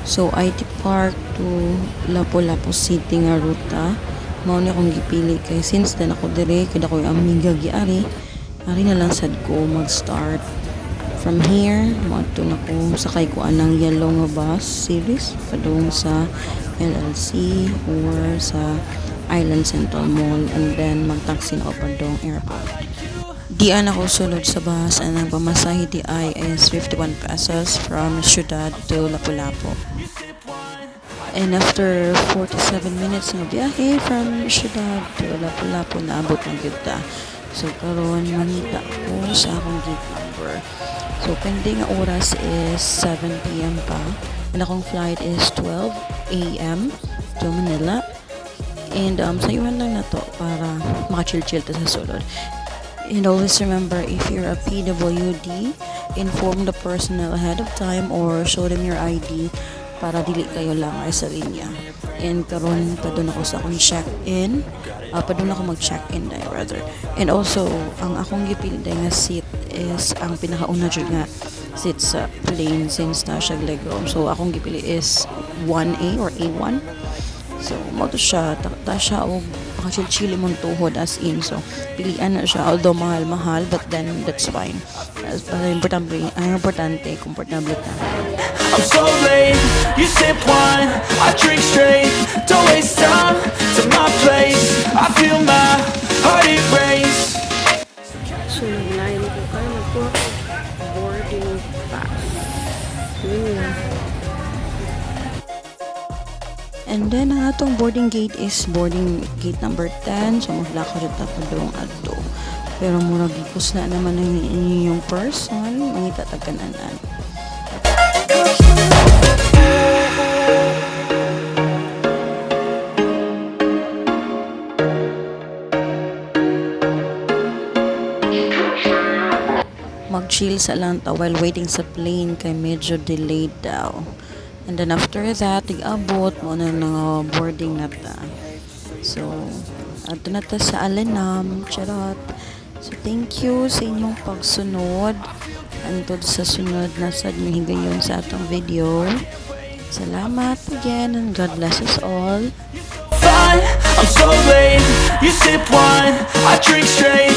So IT Park to Lapu-Lapu City nga ruta. Mao ni akong gipili kay since then ako dire kada ko amiga giari. Ari na lang sad ko mag-start. From here, maadto na ko sakay ko anang yellow nga bus series padung sa LLC or sa Island Central Mall, and then mag-taxi na ako padung airport. Diyan ako sulod sa bus, and ang pamasahe di ay is 51 pesos from Ciudad to Lapu-Lapu. And after 47 minutes ng biyahe from Ciudad to Lapu-Lapu, naabot ng kita. So karon mangita ko sa akong gate number. So pending nga oras is 7 p.m. pa. And akong flight is 12 a.m. to Manila. And sayuhan lang na to para maka-chill-chill ta sa sulod. And always remember, if you're a PWD, inform the personnel ahead of time or show them your ID para dili kayo lang ay sa linya. And karon pa doon ako sa akong check-in. Pa doon ako mag-check-in dahil rather. And also, ang akong gipili dahil nga seat is ang pinakauna dyan nga seat sa plane since na siya legroom. So akong gipili is 1A or A1. So mo to siya, ta siya og makachill-chill mong tuhod as in. So pilian na siya, although mahal-mahal, but then that's fine. Importante, komportable ka. I'm so late, you sip wine, I drink straight. Don't waste time to my place. I feel my heart it race. So naglayan ko kayo magkuha ko boarding pass. And then ang atong boarding gate is boarding gate number 10. So maglakad ito pa doon ato. Pero murag gikos na naman ang inyong person, mangita tagkananan. Mag-chill sa lang ta while waiting sa plane kay medyo delayed daw. And then after that, tig-abot mo na ng boarding na ta. So, ato na ta sa Alanam, charot. So, thank you sa inyong pagsunod. Antod sa sunod na sa higayon sa atong video. Salamat again and God bless us all. Fine, I'm so late, you sip wine, I drink straight.